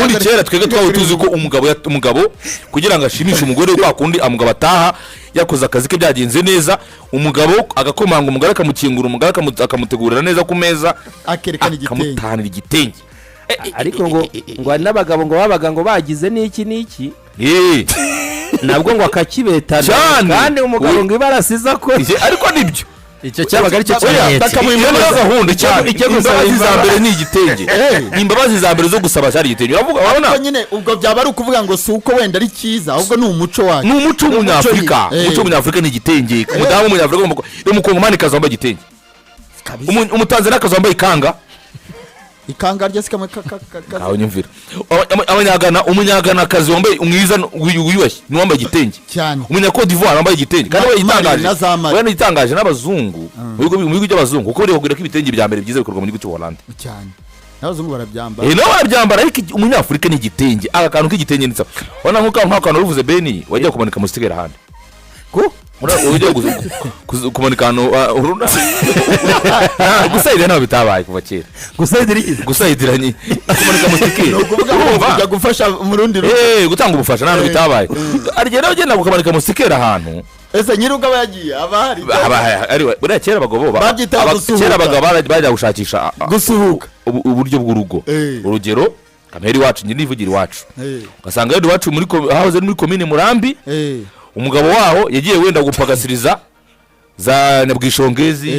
ubundi kera twege twaho tuzi ko umugabo kugira ngo ashimishe umugore kwa kundi umugabo ataha yakoze akazi ke byagenze neza umugabo agakomanga umugore akamukingura umugore akamutegurira neza ku meza akerekana igitenge akamutanira igitenge ariko ngo hari n'abagabo ngo babaga ngo bagize n'iki nabwo ngo akakibetana kandi umugabo ngo ibarasiza ko ariko nibyo icyo cyabaga ari cyo cyanyetse bakamuhimba gahunda imbabazi za mbere ni igitenge imbabazi za mbere zo gusaba cyari igitenge uravuga urabona nyine ubwo byaba ari ukuvuga ngo si uko wenda ari cyiza ahubwo ni umuco wacu ni umuco w'umunyafurika umuco w'umunyafurika ni igitenge umudamu w'umunyafurika umukongomani kazi wambaye igitenge umutanzania kazi wambaye ikanga rya sikamwe kawo nyumvira umunyagana kazi wambaye umwiza wiyubashye ni wambaye igitenge cyane umunyakode d'Ivoire wambaye igitenge kandi we yitangaje n'abazungu mu bigo by'abazungu kuko bari ko ibitenge bya mbere byiza bikorwa mu gihugu cy'u Hollande cyane n'abazungu barabyambara nabo barabyambara ariko umunyafurika ni igitenge aka kantu k'igitenge nitsa ubona nk'akantu ruvuze Beni wajya kumanika mu stigera handi ko ujya kumanika uruna gusayidira nabo bitabaye kuva kera gusayidiranye kumanika mu stigera no kuvuga ngo gufasha umurundi gutanga ubufasha nano bitabaye arigera ugenda kumanika mu stigera ahantu ese nyiruga bagiye abahari buriya kera abagabo kera abagabo bajya gushakisha gusuhuka uburyo bw'urugo urugero kamera iwacu njye nivugira iwacu ugasanga rero iwacu hahoze muri komine Murambi umugabo waho yagiye wenda gupagasiriza za Nyabwishongezi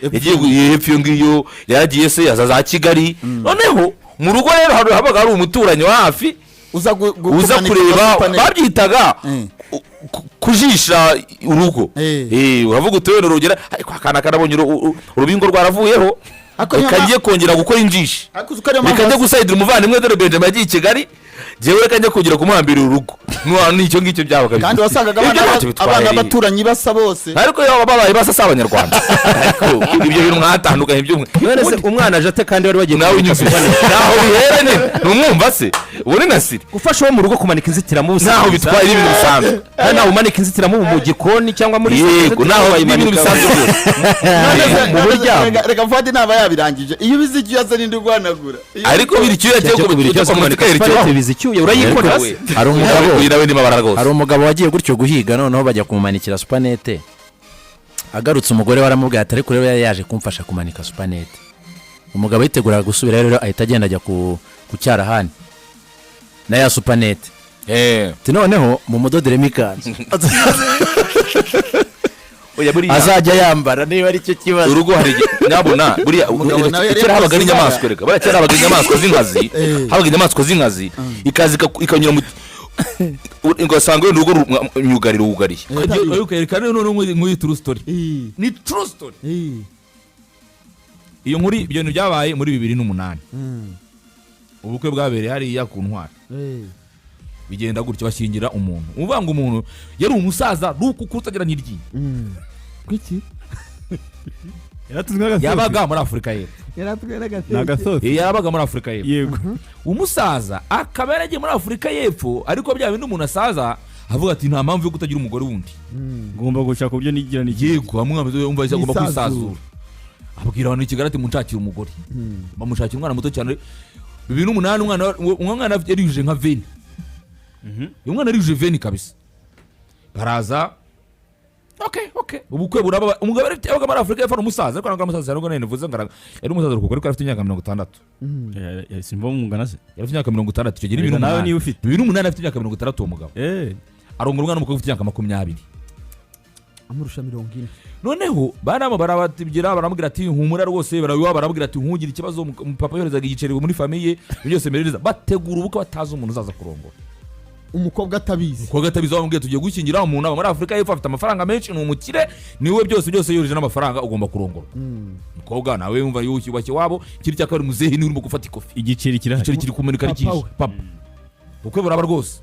yagiye hepfo ngiyo yaragiye se za Kigali noneho mu rugo rero habaga hari umuturanyi wa hafi uza kureba babyitaga kujisha urugo uravuga utewene urugera ariko akana karabonye urubingo rwaravuyeho kagiye kongera gukora injishi bikajya gusayidira umuvandimwe dore Benjamin yagiye i Kigali jewe kajya kugira kumuhambira urugo n'icyo ngicyo byabaga kandi wasangaga abana baturanyi basa bose ariko yo babaye basa abanyarwanda ariko ibyo bintu mwatandukanye ibyo none se umwana ajate kandi wari wagiye nawe inyuze naho biherene numwumva se ubone nasiri gufasha wo mu rugo kumanika inzitiramubu naho bitwaye ibintu bisanzwe naho umanika inzitiramubu mu gikoni cyangwa muri yego naho ibintu bisanzwe byose mu buryo reka mfate naba yabirangije iyo bizicyo yazana indi rwanagura ariko biri cyo yagiye ko biri cyo kumanika bizicyuye urayikora hari umugabo wagiye gutyo guhiga noneho bajya kumumanikira supanete agarutse umugore waramubwiye ati ariko rero yaje kumfasha kumanika supanete umugabo yitegura gusubira rero ahita agenda ajya ku cyarahani na ya supanete noneho mu mudoderemo ikanzu azajya yambara niba ari cyo kibazo urugo hari nyabona buriya kera habaga n'inyamaswa reka buriya kera habaga inyamaswa z'inkazi ikazi ikanyura mu ugasanga wenda urugo myugariro wugariye ukerekana none nk'uyu true story ni true story iyo nkuri ibintu byabaye muri 2008 ubukwe bwabereye hariya ku Ntwari bigenda gutyo bashingira umuntu uvuga ngo umuntu yari umusaza ruko kutagira niryi kwiki yabaga muri Afrika ye yabaga muri Afrika ye yego umusaza akaba yaragiye muri Afrika y'Epfo ariko bya bintu umuntu asaza avuga ati nta mpamvu yo kutagira umugore wundi ngomba gushaka ubyo nigira ni yego amwe umva agomba kwisazura abwira abantu Kigali ati munshakira umugore bamushakira umwana muto cyane 2008 umwana yarije nka veni umwana yarije veni kabisa baraza okay ubukwe buraba umugabo yabaga muri Afrika y'Epfo umusaza ariko nanga umusaza ariko nene vuze ngara yari umusaza ruko ariko afite imyaka 60 simba mungana se yari afite imyaka 60 cyo gira ibintu nawe ni ufite 2008 afite imyaka 60 uwo mugabo arongora umwana umukobwa ufite imyaka 20 amurusha 40 noneho barabatibgira baramubwira ati humura rwose barabwira ati nkugira ikibazo papa yorezaga igiceri muri famille byose mereza bategura ubukwe batazi umuntu uzaza kurongora umukobwa atabizi bamubwiye tugiye gushyingira umuntu aba muri Afrika y'Epfo afite amafaranga menshi ni umukire niwe byose yoreje n'amafaranga ugomba kurongora umukobwa nawe yumva yubashye wabo kiri cyakabari muzehe ni urimo gufata ikofi igiceri kiri kumenuka ari cyinshi papa ubukwe buraba rwose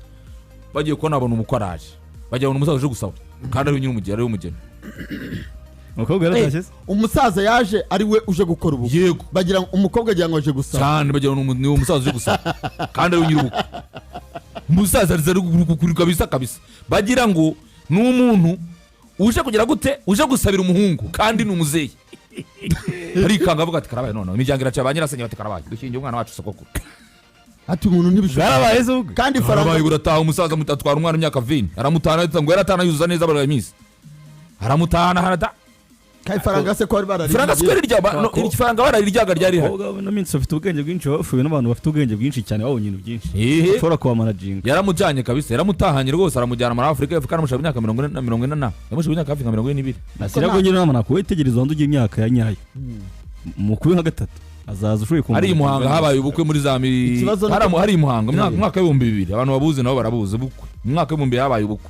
bagiye kubona abona umukwaraje bagiye umusaza uje gusaba kandi ari nyine umugeni umukobwa yaratashye umusaza yaje ari we uje gukora ubu yego bagira umukobwa agira ngo aje gusaba cyane bagira ni umusaza uje gusaba kandi ari nyine ubu umusaza ari gukuri kabisa bagira ngo ni umuntu uje kugira gute uje gusabira umuhungu kandi ni umuzeyi arikanga avuga ati karabaye none imiryango iraca ba nyirasenge bati karabaye dushingiye umwana wacu sokoko ati umuntu bwarabaye se ubwo kandi Farabaye faranga burataha umusaza mutatwara umwana imyaka 20 aramutana ngo yaratana yuzuza neza baraye iminsi aramutana harada kai faranga se ko ari barari faranga sikweri rya iki faranga barariryaga ryari hari no minsi bafite ubwenge bwinshi bafuye n'abantu bafite ubwenge bwinshi cyane babonye ibintu byinshi ushobora kuba managing yaramujyanye kabisa yaramutahanye rwose aramujyana muri Afrika y'Epfo kandi amushaka imyaka 40 yamushaka imyaka hafi 42 nasirago nyine namana ko witegereza wandugiye imyaka ya nyayo mukubi nka gatatu azaza ushoboye kumva ari Muhanga habaye ubukwe muri za hari Muhanga mwaka w'2000 abantu babuze nabo barabuze ubukwe mwaka w'2000 habaye ubukwe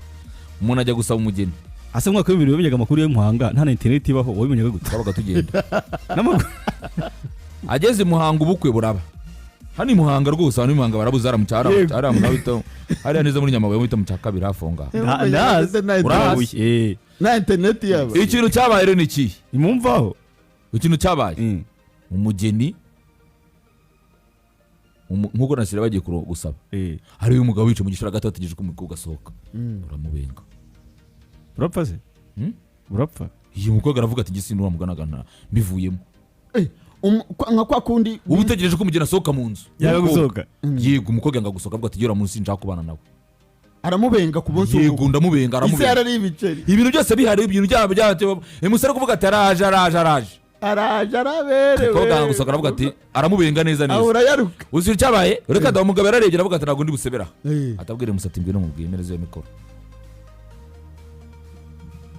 umuntu ajya gusaba umugeni ase mwaka w'2000 bimenyaga amakuru yo Muhanga nta internet ibaho wabimenyaga gute babaga tugenda ageze Muhanga ubukwe buraba hani Muhanga rwose abantu Muhanga barabuze aramucara aramunabito ari neza muri Nyamabuye bita mucakabira hafonga na internet yabo ikintu cyabaye rero niki imumvaho ikintu cyabaye umugeni nkuko nasira bagiye gusaba hari uyu mugabo wica mu gishura gatatu ategereje ko umukobwa asohoka uramubenga urapfa se urapfa iyo mukobwa aravuga ati gisi nura muganagana mbivuyemo nka kwa kundi ubu utegereje ko umugeni asohoka mu nzu yaga gusohoka yego umukobwa nga gusohoka avuga ati yora munsi nshaka kubana nawe aramubenga ku bunsi yego ndamubenga ise yarari ibiceri ibintu byose bihari ibintu byabo emusare kuvuga ati araje araberewe umukobwa gusohoka aravuga ati aramubenga neza ahura yaruka uzi cyabaye reka da umugabo yararebye aravuga ati ntago ndi busebera atabwire musati mbwe no mubwiye mereze yo mikoro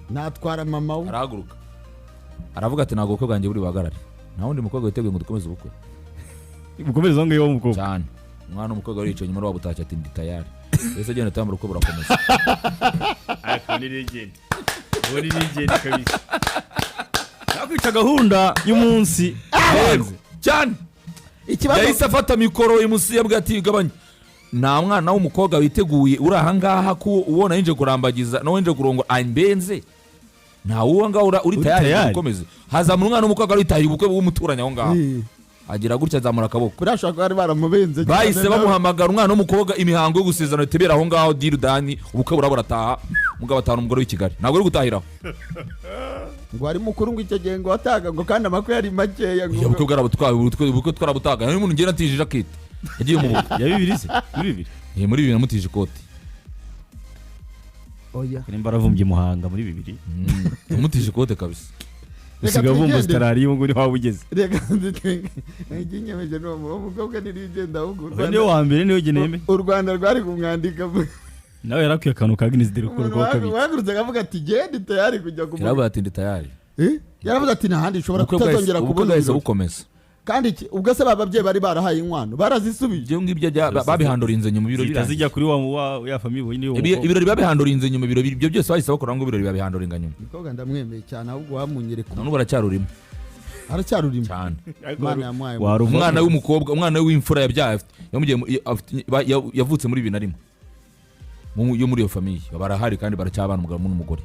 natwara mama we arahaguruka aravuga ati ntago ubukwe bwanjye buri buhagarare nta wundi mukobwa witeguye ngo dukomeze ubukwe ukomeze ngo yewe umukobwa cyane umwana umukobwa wari yicaye inyuma wabo utashye ati ndi tayari ese agenda tambura uko burakomeza ariko ni legend kabisa nakwica gahunda y'umunsi cyane yahise afata mikoro imusi yabwiye ati gabanya nta mwana w'umukobwa witeguye uri ahangaha ko ubona yinje kurambagiza no yinje kurongora ambenze nta uwo ngaho uri tayari gukomeza hazamura umwana w'umukobwa uri tayi ubukwe bw'umuturanya aho ngaho agira gutya azamura akaboko kurashaka ko ari baramubenze bahise bamuhamagara umwana w'umukobwa imihango yo gusezerana itebera aho ngaho dirudani ubukwe burataha mugabo atanu umugore w'i Kigali ntabwo ari gutahiraho ngo ari mukuru ngo icyo gihe ngo wataga ngo kandi amakuru yari makeya ngo ubukwe bwarabutwaye ubukwe twarabutaga niyo umuntu ngenda atije jakete yagiye mu bukwe ya bibiri se muri 2000 namutije ikoti oya nimba aravumbye Muhanga muri 2000 namutije ikote kabisa usiga vumba Australia ngo ni waba ugeze reka nginyemeje no mukobwa ni rigenda ahubwo niyo wa mbere niyo geneme u Rwanda rwari kumwandika nawe yarakwiye akantu ka Guinness de record ko kabiri wagurutse akavuga ati genda tayari kujya kumenya yaravuga ati ndi tayari yaravuze ati ntahandi ushobora kutazongera kubona ubwo bukomeza kandi ubwo se bababyeyi bari barahaye inkwano barazisubije ibyo ngibyo babihandorinze nyuma ibirori bitazijya kuri wa ya famille niyo ibirori babihandorinze nyuma ibirori ibyo byose bahise bakora ngo ibirori babihandoringa nyuma umukobwa ndamwemeye cyane ahubwo wamunyereka none baracyarurimo aracyarurimo cyane Imana yamuhaye umwana w'umukobwa umwana w'imfura yabyaye yavutse muri 2001 yo muri iyo famille barahari kandi baracyabana umugabo n'umugore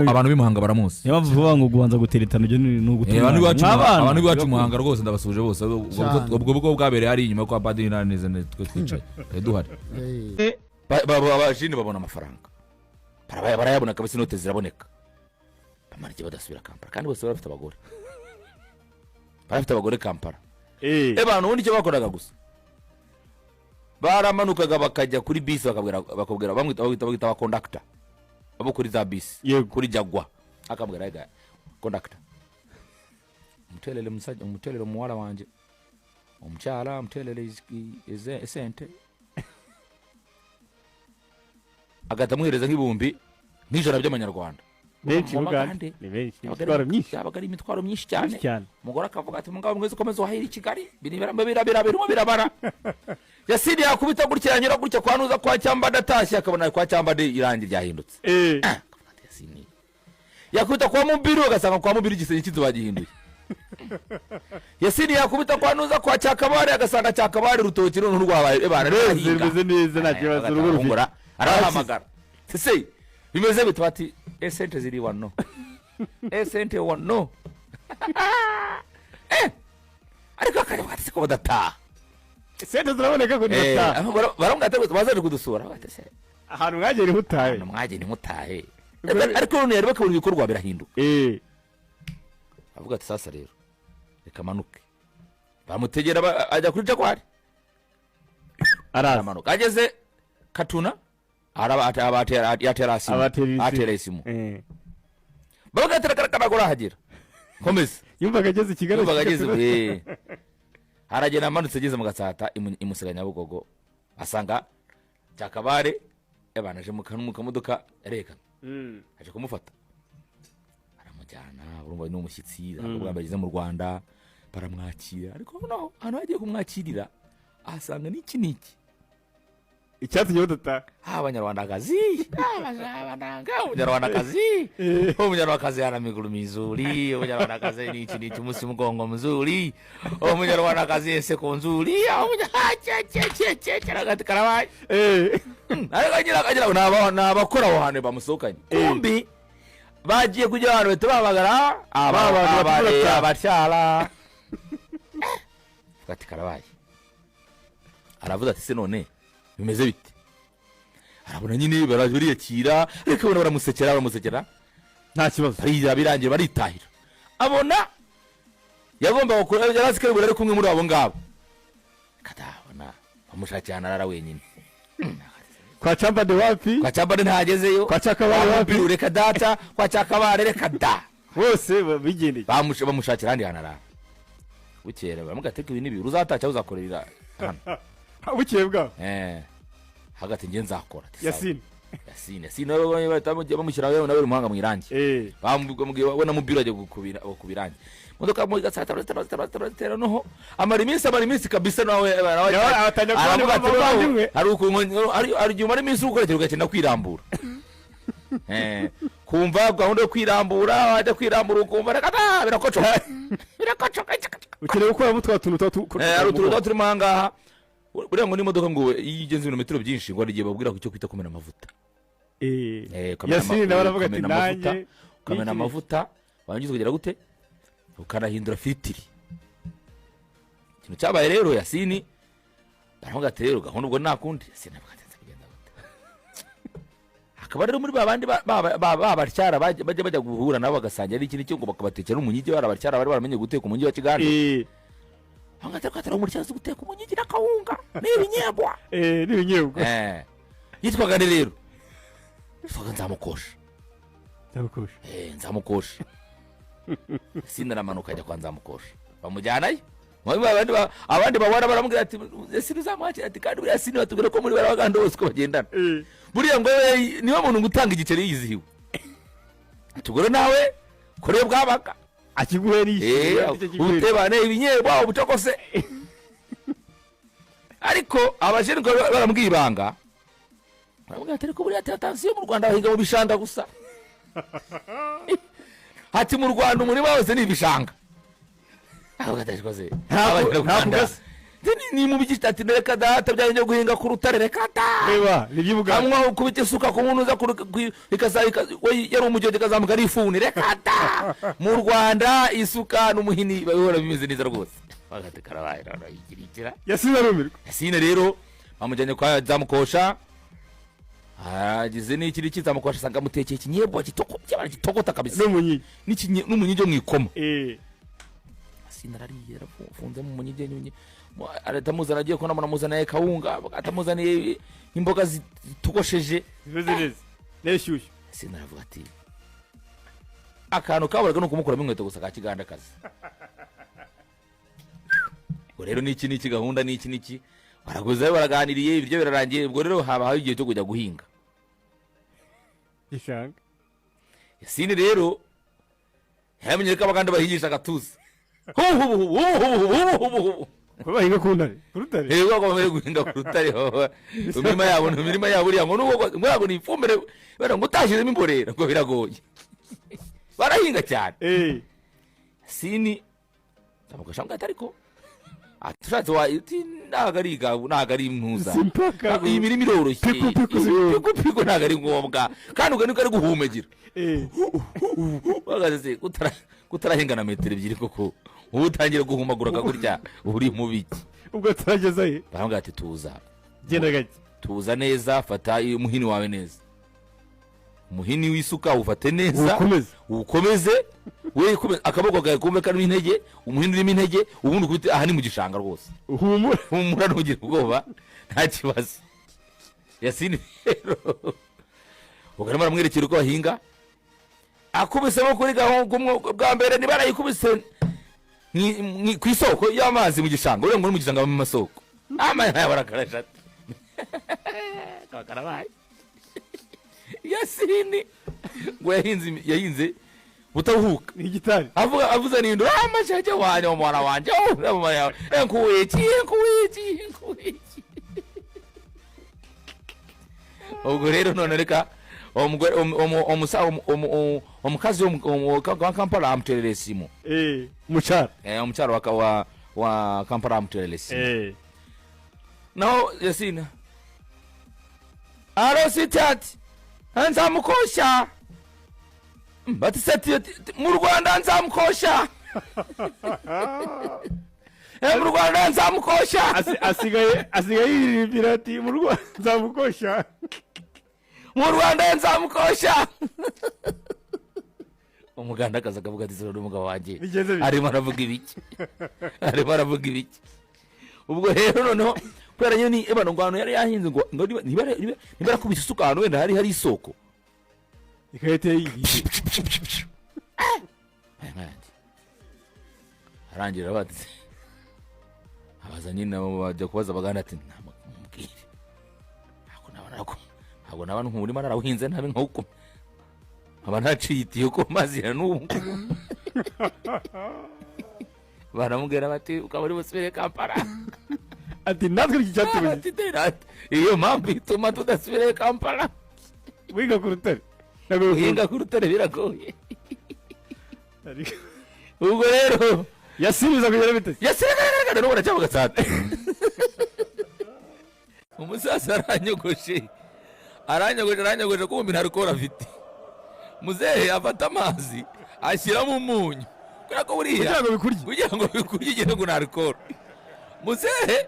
abantu b'Imuhanga baramuzi niyo mpamvu vuba ngo gubanza guteretana ibyo ni ugutuma abantu b'iwacu Muhanga rwose ndabasuje bose ubwo bwo bwabereye ari inyuma kwa padiri neza twe twicaye duhari abajini babona amafaranga barayabona kabisa inote ziraboneka bamara igihe badasubira Kampala kandi bose barafite abagore Kampala abantu ubundi icyo bakoraga gusa baramanukaga bakajya kuri bisi bakabwira bamwita ba conductor abo kuri za bisi kuri Jagwa akabwira ega conductor umutelele muwala wanje umucyala umutelele esente agatamwereza nk'ibumbi n'ijana by'amanyarwanda benshi Uganda ni benshi yabaga ari imitwaro myinshi cyane umugore akavuga ati mugabo mwese ukomeze wahira i Kigali birabara Yasini yakubita gutya nyira gutya kwanuza kwa Cyamba datashye akabona kwa Cyamba de irangi ryahindutse Yasini yakubita kwa Mubiru agasanga kwa Mubiru igisenyi kizo bagihinduye Yasini yakubita kwanuza kwa Cyakabare agasanga Cyakabare rutoki runtu rwabaye bareze neza nta kibazo ruguru arahamagara sese bimeze bitwati esente ziri wano esente wano ariko akabati ko badata esente ziraboneka ko ndata barongata bazaje kudusura batese ahantu mwagere hutaye ariko none yari bakabura ibikorwa birahinduka avuga ati sasa rero reka manuke bamutegera ajya kuri Jaguar aramanuka ageze Katuna atera isimu bagatera karakagora hagera komeza yumvaga ageze Kigali haragenda amanutse ageze mu Gatsata imusiganya Bugogo asanga Cyakabare yabanaje mu kamodoka reka aje kumufata aramujyana urumva ni umushyitsi ubwo bageze mu Rwanda baramwakira ariko no hano agiye kumwakirira asanga niki icyatumye badata abanyarwandakazi umunyarwandakazi ana miguru mizuri umunyarwandakazi niki musi mugongo mzuri umunyarwandakazi inseko nzuri karabaye ariko agira n'abakora aho hantu bamusohokanye kumbi bagiye kujya ahantu bahita babagara abatyara ati karabaye aravuga ati se none bimeze bite arabona nyine bariyakira ariko abona baramusekera nta kibazo birangira baritahira abona yagomba gukora yarasi kare ari kumwe muri abo ngabo kadabona bamushakira narara wenyine kwa Chambade wapi kwa Chambade ntagezeyo kwa Cyakabare wapi reka data kwa Cyakabare reka da bose bigendeye bamushakira handi hanara bukera bamugateka ibintu bibi uzatacha uzakorera hano bukeye bwa hagati nge nzakora Yasine bamushyira nawe umuhanga mu irangi bamubwira we namubwira ajya kubirangi modoka mu Gatsata noho amara iminsi kabisa nawe ari igihe umara iminsi ukorekera ugakenda kwirambura kumva gahunda yo kwirambura wajya kwirambura ukumva birakocoka ukeneye gukuramo twa tuntu turimo ahangaha buriya ngo n'imodoka ngo iyo igenze ibirometero byinshi ngo hari igihe babwira ku cyo kwita kumena amavuta Yasine nawe aravuga ati nanjye ukamena amavuta warangiza ukagera gute ukanahindura filitiri ikintu cyabaye rero Yasine baravuga ati rero gahunda ubwo nakundi Yasine bakatenza kugenda gute akaba rero muri babandi babaryara bajya guhura nabo bagasangira ari ikintu cyo ngo bakabatekera umunyigi barabaryara bari baramenye guteka umunyigi wa Kiganda hangatera umuryango guteka umunyigi n'akawunga n'ibinyebwa yitwaga rero yitwaga Nzamukosha Yasine aramanuka ajya kwa Nzamukosha bamujyanayo abandi babona baramubwira ati Yasine uzamwakira ati kandi buriya Yasine batubwira ko muri barabaganda bose ko bagendana buriya ngo niwe muntu gutanga igiceri yizihiwe tugore nawe kore bwabaga akiguherisha utebane ibinyebwa ubucokose ariko abajene barambwira ibanga baramubwira ati ariko buriya atansiyo mu Rwanda bahinga mu bishanga gusa ati mu Rwanda umurima wose ni ibishanga ni mu bigitati reka data byanye guhinga ku rutare reka da reba nibyibuga amwa ukubita isuka ku muntu uza yari umujyo kazamuka ari ifuni reka da mu Rwanda isuka n'umuhini babihora bimeze neza rwose bagate karabaye arayigirikira Yasine rero bamujyanye kwa Nzamukosha agize n'ikiri kizamukosha sanga mutekeye ikinyebwa kitokota kabisa n'umunyigi mu ikoma Yasine arariye arafunze mu munyigi nyunyi aratamuzana agiye kona munamuzana kawunga atamuzana imboga zitogosheje neshyushyu Yasine aravuga ati akantu kaburaga no kumukuramo inkweto gusa ka Kiganda kazi rero niki gahunda niki baraguze baraganiriye ibiryo birarangiye ubwo rero habaho igihe cyo kujya guhinga ishanga Yasine rero yamenye ko abaganda bahigisha gatuza bahinga ku rutare yego ko guhinga ku rutare imirima yabo uriya ngo nubwo ni ifumbire ngo utashizemo imborera ngo biragoye barahinga cyane Yasine Nzamukosha ngo atariko atushatse wati nagari impuza iyi mirimo iroroshye piko nagari ngombwa kandi uganika ari guhumegira bagaze kutarahengana metero ebyiri koko ubutangira guhumagura gutya uri mu biki ubwo turageza he baravuga ati tuza genda gake tuza neza fata umuhini wawe neza umuhini w'isuka ufate neza ukomeze we akaboko kawe kumve karimo intege umuhini urimo intege ubundi ukubite aha ni mu gishanga rwose humura ntugire ubwoba nta kibazo. Yasini rero ugarama aramwerekera uko bahinga akubisemo kuri gahungu bwa mbere niba arayikubise ku isoko y'amazi mu gishanga urenga muri mu gishanga mu masoko amazi barakarashata kakarabaye. Yasini ngo yahinze butahuka ni gitari avuza nindo amashaje wanye umwana wanje enkuwiki ubwo rero none reka omukazi wa Kampala amuterere simu umucyaro wa Kampala amuterere simu naho Yasina alo sitati nzamukosha bati sati mu Rwanda nzamukosha mu Rwanda nzamukosha asigaye yiririmbira ati mu Rwanda nzamukosha mu Rwanda nzamukosha. Umuganda akaza akavuga ati zero n'umugabo wanjye arimo aravuga ibiki ubwo rero noneho kubera nyine ebano ngwano yari yahinze ngo niba kubisa isuka ahantu wenda hari isoko ikahite yigiye arangira bati abaza nyine nabo bajya kubaza baganda ati namubwire ntabwo nabana nk'umurima narawuhinze ntabe nk'uko aba ntaciye itiyo ko mazi ya n'ubu baramubwira bati ukaba uri busubire Kampala ati natwe iki cyatubuye iyo mpamvu ituma tudasubire Kampala wiga ku rutare guhinga ku rutare biragoye. Ubwo rero yasibiza kugera bite yasibiza n'ubona cyangwa gatsate umusaza aranyogoshe ko umuntu arikora afite muzehe afata amazi ashyiramo umunyu kubera ko buriya kugira ngo bikurye igihe ngo narikora muzehe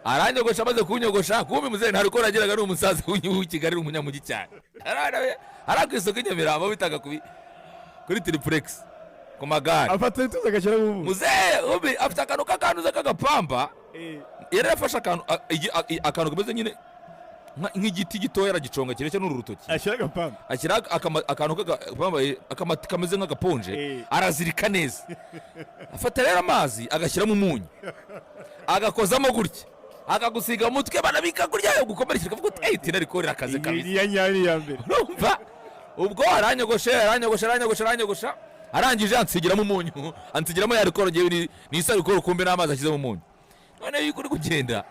aranyogosha amaze kunyogosha kumbe muzehe ntarikora ageraga ari umusaza w'Ikigali umunyamugi cyane arakwisoko Nyamirambo bitaga kuri triplex ku magare afata ituza agashyira mu muzehe afite akantu k'akantuza k'agapamba yari yafashe akantu kameze nyine nk'igiti gitoya aragiconga kireke n'uru rutoki ashyira akantu k'agapamba kameze nk'agaponje arazirika neza afata rero amazi agashyiramo umunyu agakozamo gutya akagusiga umutwe banabika kurya gukomerekera kavuga uti eti narikorera akazi kabisa ya mbere urumva ubwo aranyogosha arangije ansigiramo umunyu ansigiramo yarikoro ngiye nisa rikoro kumbe n'amazi ashyizemo umunyu none yuko uri kugenda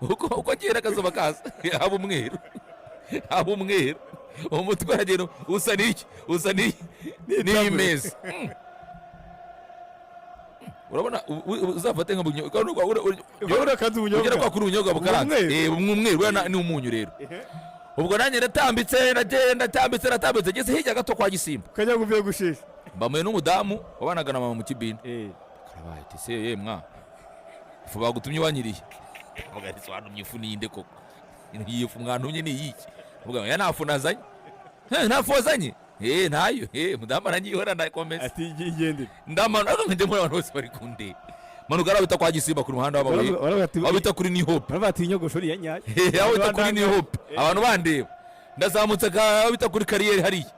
uko agenda akazuba kaza haba umweru umutwe aragenda usa n'imeza urabona uzafate nka ugera kwa kuri ubunyobwa bukaranze umweru ni umunyu rero ubwo nanjye natambitse ngeze hirya gato kwa Gisimba kajya kuvuye gushisha bamuye n'umudamu wabanaga na mama mu kibina karabaye ati se ye mwa ifu bagutumye wanyiriye avuga ati swantumye ifu ninde koko iyi fu mwantumye ni yiki avuga ya nafu nazanye nafu wazanye ntayo mudamu arangihora ndakomeza ati igendere ndamana ngende muri abantu bose bari kunde manuka arabita kwa Gisimba ku ruhande abita kuri New Hope barabati inyogosho ya nyayo abita kuri New Hope abantu bandeba ndazamutse abita kuri kariyeri hariya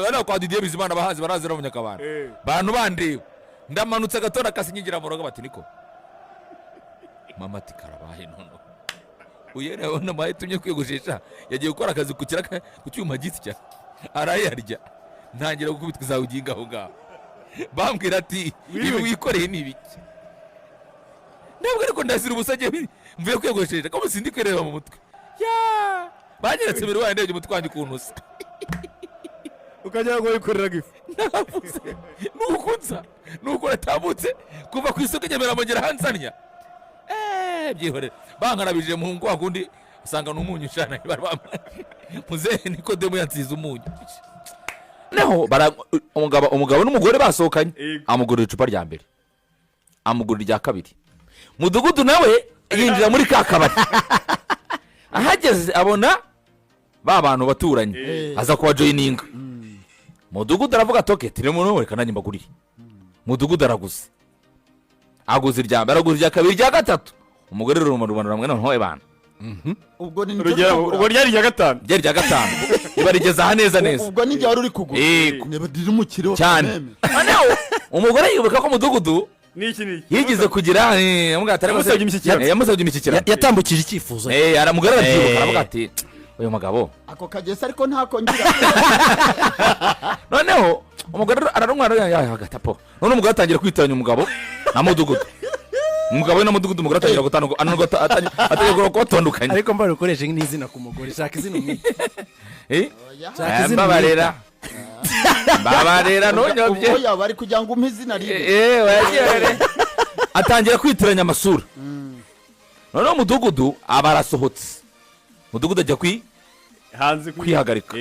bana kwa Didier Bizimana bahazi barazira mu Nyakabanda bantu bandeba ndamanutse gatora kasinyigira mu roga bati niko mama ati karabahe nono uyere ona mayitumye kwiyogoshesha yagiye gukora akazi ku kiraka ku cyuma giti cya arayarya ntangira gukubitwa zawuginga aho ngaho bambwira ati ibi wikoreye ni ibiki ntabwo ariko ndazira ubusage mvuye kwiyogoshesha ko musindi kwereba mu mutwe ya banyeretse biri wande umutwe wanjye kuntusa ukajya ngo wikoreraga ifu nuko natambutse kuva ku isoko Nyamirambo ngera hansanya byihorera bankarabije mu ngo akundi usanga n'umunyu cyane muzehe Nikodemo yansize umunyu naho umugabo n'umugore basohokanye amugurira icupa rya mbere amugurira irya kabiri mudugudu nawe yinjira muri ka kabari ahageze abona ba bantu baturanye aza kuba joyininga mudugudu aravuga atoke tire muntu reka nanjye mbagurire mudugudu araguze irya mbere aguze irya kabiri irya gatatu umugore rero mu Rwanda ramwe none bana ubwo ni ubwo ryari irya gatanu ibarigeza aha neza ubwo ni wari uri kugura niba diri umukire wa cyane umugore yibuka ko mudugudu yigize kugira yamusabye imishyikirano yatambukije icyifuzo umugore arabyibuka aravuga ati uyu mugabo ako kagese ariko ntakongera noneho umugore ararumwana agatapo none umugore atangira kwitiranya umugabo na mudugudu umugabo we na mudugudu umugore atangira gutandukana atangira kubatandukanya ariko mbara ukoresha n'izina ku mugore shaka izina mbabarera nonyobye ubwo yaba ari kugira ngo umpe izina ribe atangira kwitiranya amasura noneho mudugudu aba arasohotse mudugudu ajya hanze kwihagarika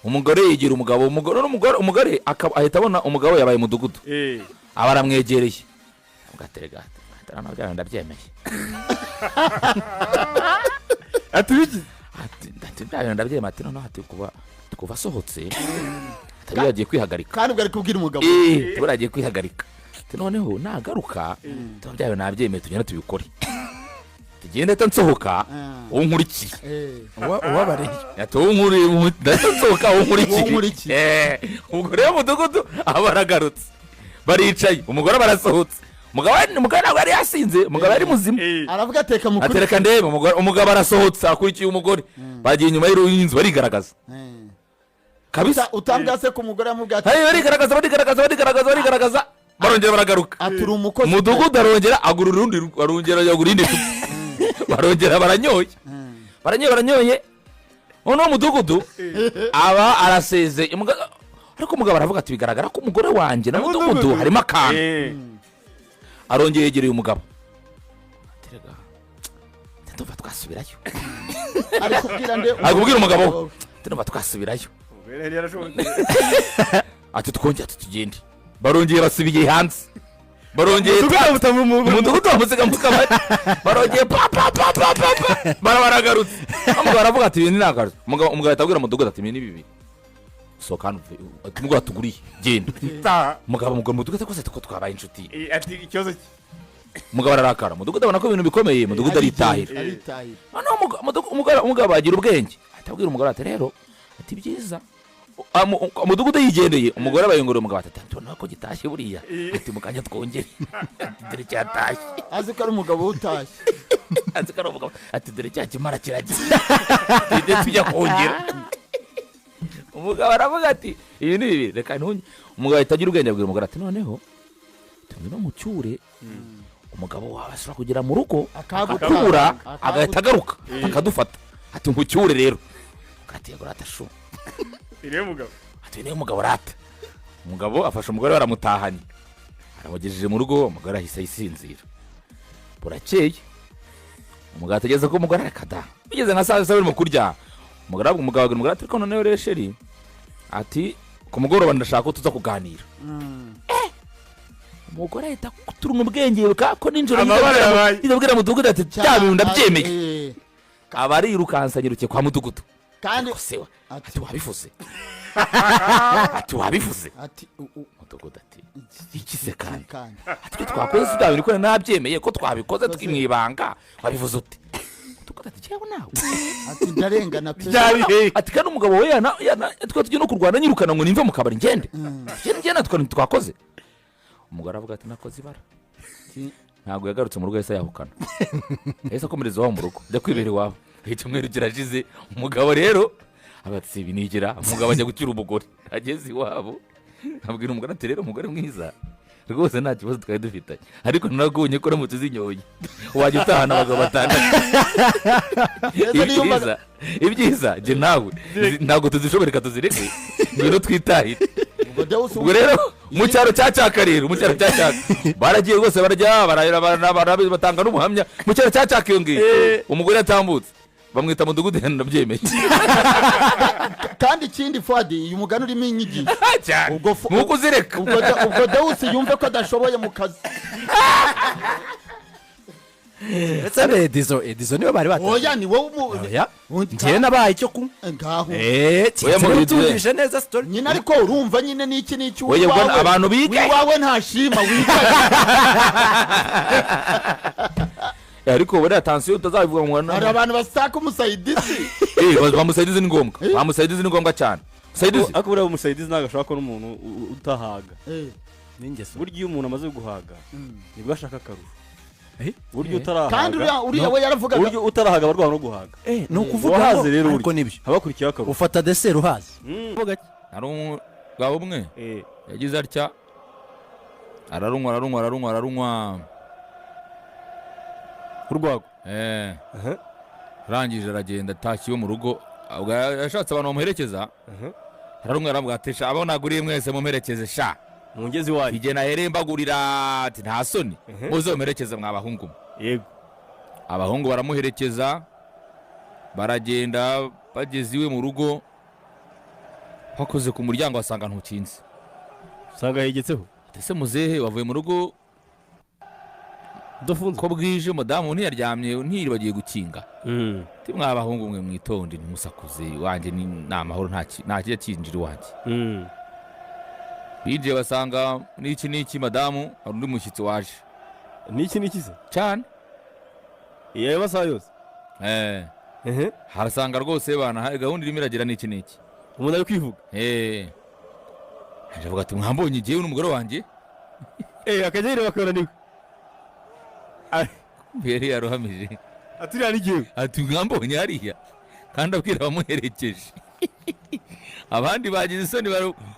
umugore yigira umugabo umugore ahita abona umugabo yabaye mudugudu aba aramwegereye ugaterega nabyo ndabyemeye ati ndabyemeye ati noneho ati kuva asohotse atari yagiye kwihagarika kandi ubwo ari kubwira umugabo tubura yagiye kwihagarika noneho nagaruka byawe nabyemeye tugenda tubikore tugende nsohoka unkurikiye uwabareye nsohoka unkurikiye ubwo rero mudugudu aba aragarutse baricaye umugore barasohotse umugabo ntabwo yari yasinze umugabo yari muzima aravuga ateka mukuri atereka ndebe umugabo arasohotse akurikiye umugore bagiye inyuma y'inzu barigaragaza kabisa utambwa se ku mugore yamubwiye ati barigaragaza barongera baragaruka aturi umukozi mudugudu arongera agura irindi cupa barongera baranyoye noneho mudugudu aba araseze ariko umugabo aravuga ati bigaragara ko umugore wanjye na mudugudu harimo akantu arongera yegereye umugabo ndumva twasubirayo ari kubwira umugabo ndumva twasubirayo ati twongera tugende barongeye basubiye hanze barongeye umudugudu wamusiga mu kabari barongeye baragarutse umugabo aravuga ati ibintu ntagarutse umugabo ahita abwira umudugudu ati ibintu ni bibiri sohoka hano umugabo atuguriye genda umugabo umudugudu kose ko twabaye inshuti ati ikibazo cye umugabo ararakara umudugudu abona ko ibintu bikomeye umudugudu aritahira umugabo agira ubwenge ahita abwira umugore ati rero ati byiza umudugudu yigendeye umugore abayungurira umugabo ati tubona ko gitashye buriya ati mukanya twongere dore cyatashye azi ko ari umugabo utashye azi ko ari umugabo ati dore cya kimara kiragiye tujya kongera umugabo aravuga ati ibi ni bibiri reka ntunye umugabo ahita agira ubwenge abwira umugore ati noneho tumwe no mucyure umugabo wawe ashobora kugera mu rugo akakubura agahita agaruka akadufata ati nkucyure rero ati yagura atashu ati niyo mugabo rata umugabo afashe umugore baramutahanye aramugejeje mu rugo umugore ahise yisinzira burakeye umugabo ategeze ko umugore arakada bigeze nka saa sita barimo kurya umugabo agira umugore ati ariko noneho rero sheri ati ku mugoroba ndashaka ko tuza kuganira umugore ahita kuturuna ubwenge ko nijoro yibabwira mudugudu ati bya bintu ndabyemeye aba arirukansa nyirukiye kwa mudugudu kandi ati wabivuze ati wabivuze mudugudu ati iki se kandi ati twakoze bya bintu ko nabyemeye ko twabikoze twimwibanga wabivuze ute mudugudu ati cyangwa nawe ati ndarengana ati kandi umugabo we twa tugiye no kurwana nyirukana ngo nimve mu kabari ngende twakoze umugore avuga ati nakoze ibara ntabwo yagarutse mu rugo yahise yahukana yahise akomereza iwabo mu rugo ajya kwibera iwabo icyumweru kirashize umugabo rero abatsi binigira umugabo ajya gucyura umugore ageze iwabo abwira umugore ati rero umugore mwiza rwose nta kibazo twari dufitanye ariko naragunye ko uramutse uzinyoye wajya utahana abagabo batandatu ibyiza jye nawe ntabwo tuzishobora reka tuzireke ngwino twitahire ubwo rero mu cyaro cya cyaka baragiye rwose barajya batanga n'umuhamya mu cyaro cya cyaka iyo ngiyo umugore yatambutse bamwita mudugudu ndabyemeye kandi ikindi Fuadi uyu mugani urimo inyigisho nuko uzireka ubwo Dawusi yumve ko adashoboye mu kazi ndetse na Edison niwe bari batatu oya ni wowe njyewe nabaye icyo kunywa ngaho tumvishe neza story nyine ariko urumva nyine n'iki oya ubwo abantu biga wiwawe ntashima wiga ariko buriya tansiyo utazabivuga ngo hari abantu basaka umusaidizi bamusaidizi ni ngombwa bamusaidizi ni ngombwa cyane ariko buriya umusaidizi ntabwo ashobora kubona umuntu utahaga n'ingeso burya iyo umuntu amaze guhaga nibwo ashaka akarusho burya utarahaga kandi uriya we yaravugaga burya utarahaga abarwayi no guhaga ni ukuvuga ngo ariko nibyo habakurikiyeho akarusho ufata deseri uhazi hari umugabo umwe yagize atya ararunywa urwago arangije aragenda atashye iwe mu rugo yashatse abantu bamuherekeza ararunywa aramubwatisha abo naguriye mwese mumuherekeze sha mungezi wanyu igihe nahereye mbagurira ati nta soni muze mumerekeze mw'abahungu yego abahungu baramuherekeza baragenda bageze iwe mu rugo bakoze ku muryango basanga ntukinze usanga yegetseho ese muzehe wavuye mu rugo ko bwije mudamu ntiyaryamye ntiribagiye gukinga mw'abahungu mwe mwitonde ntimusakuze wanjye ni amahoro nta kijya kinjira iwanjye bijiye basanga n'iki madamu hari undi mushyitsi waje n'iki se cyane iyo ayo masaha yose harasanga rwose bana gahunda irimo iragira n'iki umuntu ari kwivuga aravuga ati mwambonye igihe n'umugore wanjye akajya yireba akabona niwe yari yaruhamije aturiya n'igihe ati mwambonye hariya kandi abwira abamuherekeje abandi bagize isoni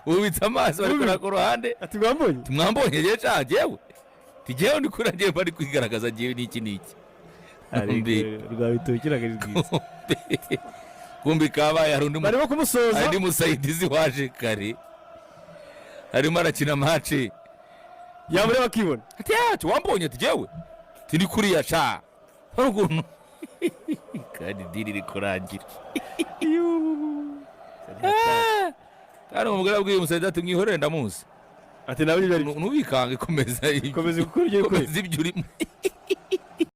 bubitse amaso bari kuraka uruhande ati mwambonye yewe cya jyewe tigewe ndi kuragiye bari kwigaragaza jyewe n'iki rwabitokeraga ari rwiza kumbi kabaye hari barimo kumusoza hari musaidizi waje kare harimo arakina match yamureba akibona ati wambonye ati jyewe tiri kuriya sha ukuntu kandi diri iri kurangira kandi umugore abwiye umusaidizi ati mwihorere ndamuzi ati nawe nubikange komeza gukora ibyo ibyo urimo